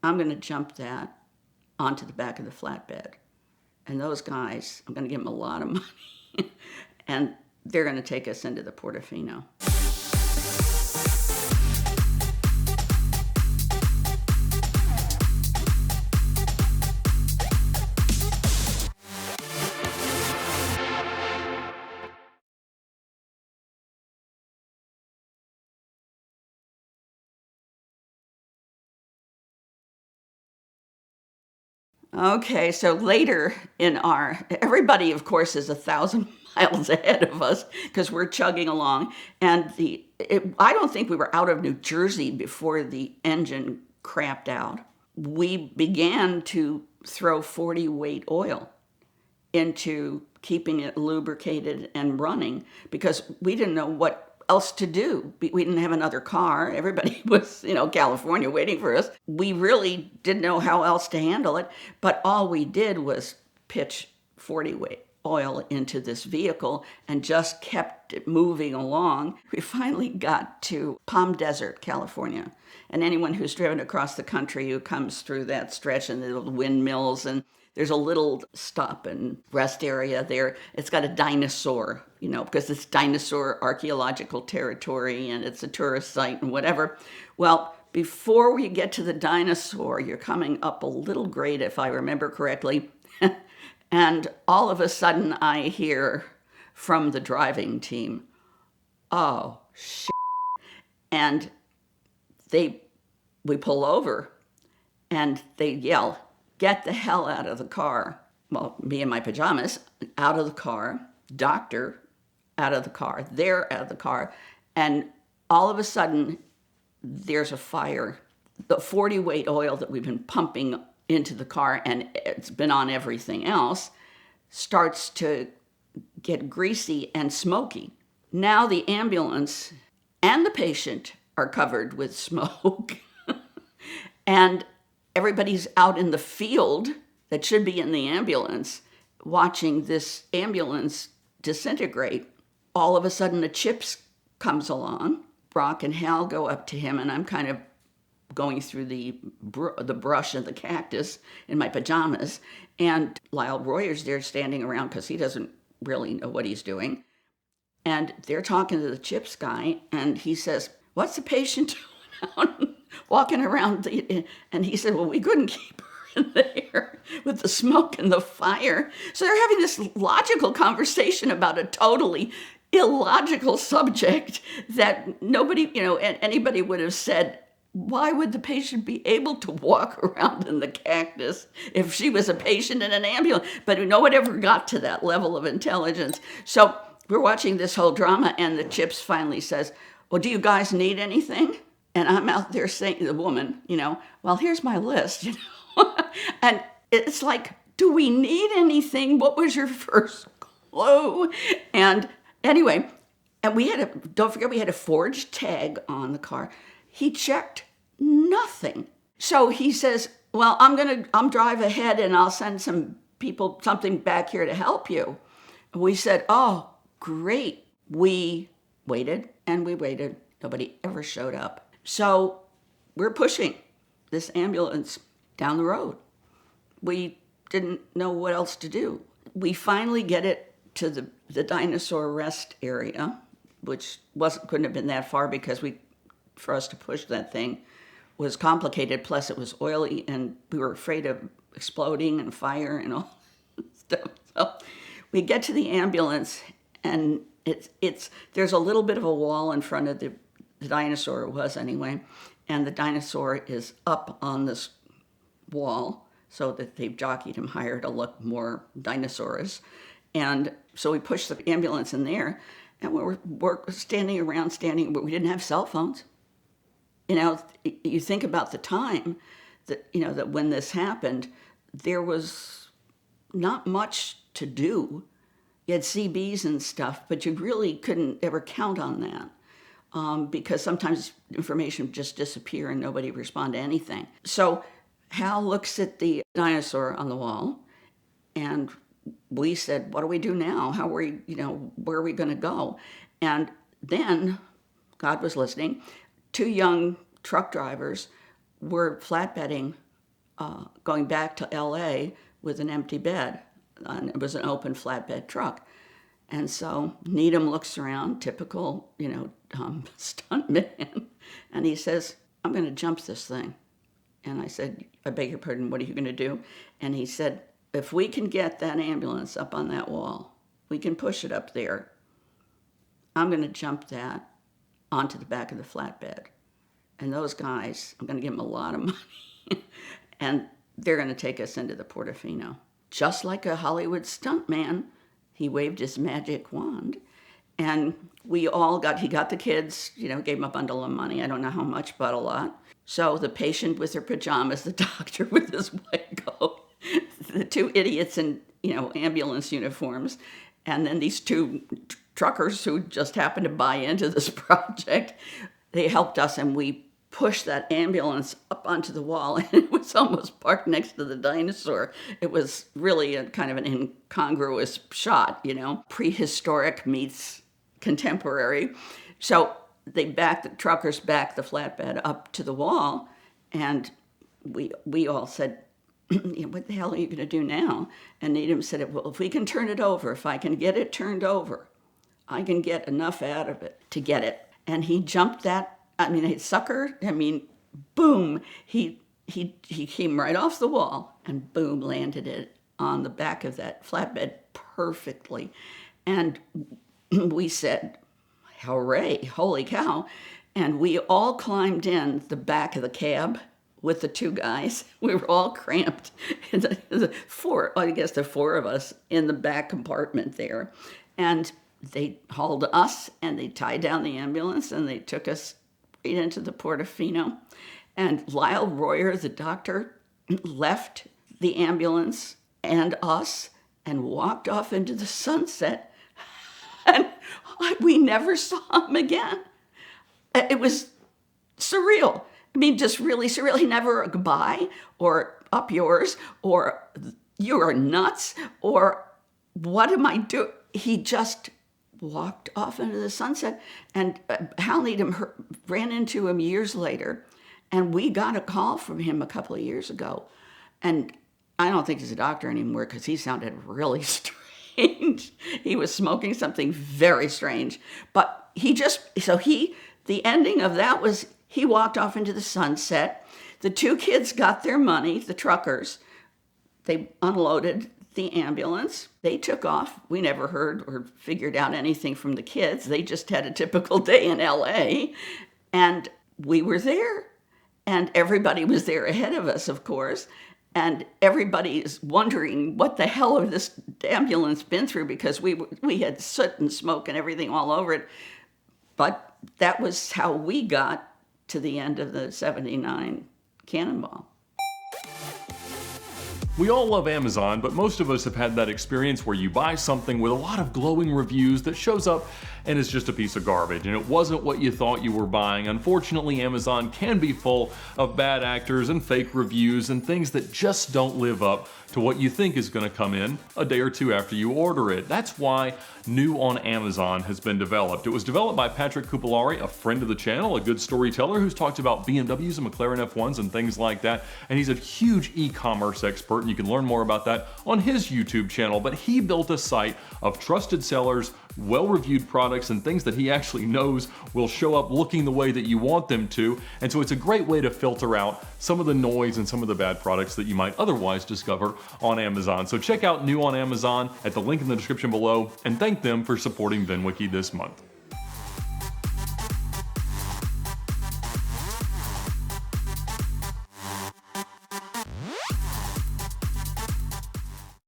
I'm going to jump that onto the back of the flatbed. And those guys, I'm going to give them a lot of money. And they're going to take us into the Portofino. Okay, so later everybody, of course, is 1,000 miles ahead of us because we're chugging along. And I don't think we were out of New Jersey before the engine crapped out. We began to throw 40 weight oil into keeping it lubricated and running because we didn't know what else to do. We didn't have another car. Everybody was, California waiting for us. We really didn't know how else to handle it, but all we did was pitch 40 weight oil into this vehicle and just kept it moving along. We finally got to Palm Desert, California. And anyone who's driven across the country who comes through that stretch and the windmills, and there's a little stop and rest area there. It's got a dinosaur, because it's dinosaur archaeological territory and it's a tourist site and whatever. Well, before we get to the dinosaur, you're coming up a little grade, if I remember correctly. And all of a sudden I hear from the driving team, "Oh, shit." And we pull over and they yell, "Get the hell out of the car." Well, me in my pajamas, out of the car, doctor out of the car, they're out of the car. And all of a sudden, there's a fire. The 40 weight oil that we've been pumping into the car, and it's been on everything else, starts to get greasy and smoky. Now the ambulance and the patient are covered with smoke. And everybody's out in the field that should be in the ambulance watching this ambulance disintegrate. All of a sudden, a Chips comes along. Brock and Hal go up to him, and I'm kind of going through the brush of the cactus in my pajamas. And Lyle Royer's there standing around because he doesn't really know what he's doing. And they're talking to the Chips guy, and he says, "What's the patient doing walking around?" And he said, "Well, we couldn't keep her in there with the smoke and the fire." So they're having this logical conversation about a totally illogical subject that nobody, anybody would have said, why would the patient be able to walk around in the cactus if she was a patient in an ambulance? But no one ever got to that level of intelligence. So we're watching this whole drama, and the Chips finally says, "Well, do you guys need anything?" And I'm out there saying to the woman, "Well, here's my list," And it's like, do we need anything? What was your first clue? And anyway, and don't forget, we had a forged tag on the car. He checked nothing. So he says, "Well, I'm drive ahead and I'll send something back here to help you." We said, "Oh, great." We waited and we waited. Nobody ever showed up. So we're pushing this ambulance down the road. We didn't know what else to do. We finally get it to the dinosaur rest area, which couldn't have been that far because for us to push that thing was complicated. Plus it was oily and we were afraid of exploding and fire and all stuff. So we get to the ambulance, and there's a little bit of a wall in front of the dinosaur, it was anyway, and the dinosaur is up on this wall so that they've jockeyed him higher to look more dinosaurous. And so we pushed the ambulance in there, and we're standing around, but we didn't have cell phones. You think about the time that when this happened, there was not much to do. You had CBs and stuff, but you really couldn't ever count on that because sometimes information would just disappear and nobody would respond to anything. So Hal looks at the dinosaur on the wall, and we said, "What do we do now? Where are we going to go?" And then, God was listening, 2 young truck drivers were flatbedding going back to LA with an empty bed. And it was an open flatbed truck. And so Needham looks around, typical, stuntman, and he says, I'm going to jump this thing. And I said, I beg your pardon, what are you going to do? And he said, if we can get that ambulance up on that wall, we can push it up there, I'm going to jump that onto the back of the flatbed. And those guys, I'm going to give them a lot of money, and they're going to take us into the Portofino. Just like a Hollywood stuntman, he waved his magic wand, and he got the kids, gave them a bundle of money. I don't know how much, but a lot. So the patient with her pajamas, the doctor with his white coat, the two idiots in, ambulance uniforms, and then these two truckers who just happened to buy into this project, they helped us, and we pushed that ambulance up onto the wall, and it was almost parked next to the dinosaur. It was really a kind of an incongruous shot, prehistoric meets contemporary. So the truckers backed the flatbed up to the wall, and we all said, what the hell are you going to do now? And Needham said, well, if we can turn it over, if I can get it turned over, I can get enough out of it to get it. And he jumped that, sucker, boom, he came right off the wall and boom, landed it on the back of that flatbed perfectly. And we said, hooray, holy cow. And we all climbed in the back of the cab with the two guys. We were all cramped. The four of us in the back compartment there. And they hauled us and they tied down the ambulance and they took us right into the Portofino. And Lyle Royer, the doctor, left the ambulance and us and walked off into the sunset. And we never saw him again. It was surreal. Just really surreal. He never a goodbye or up yours or you are nuts or what am I doing? He just walked off into the sunset, and Hal Needham ran into him years later, and we got a call from him a couple of years ago, and I don't think he's a doctor anymore because he sounded really strange. He was smoking something very strange, but the ending of that was he walked off into the sunset. The two kids got their money, the truckers. They unloaded the ambulance. They took off. We never heard or figured out anything from the kids. They just had a typical day in LA. And we were there. And everybody was there ahead of us, of course. And everybody is wondering what the hell have this ambulance been through, because we had soot and smoke and everything all over it. But that was how we got to the end of the 79 Cannonball. We all love Amazon, but most of us have had that experience where you buy something with a lot of glowing reviews that shows up and is just a piece of garbage, and it wasn't what you thought you were buying. Unfortunately, Amazon can be full of bad actors and fake reviews and things that just don't live up to what you think is going to come in a day or two after you order it. That's why New on Amazon has been developed. It was developed by Patrick Kupolari, a friend of the channel, a good storyteller who's talked about BMWs and McLaren F1s and things like that, and he's a huge e-commerce expert, and you can learn more about that on his YouTube channel. But he built a site of trusted sellers, well-reviewed products, and things that he actually knows will show up looking the way that you want them to. And so it's a great way to filter out some of the noise and some of the bad products that you might otherwise discover on Amazon. So check out New on Amazon at the link in the description below, and thank them for supporting VINwiki this month.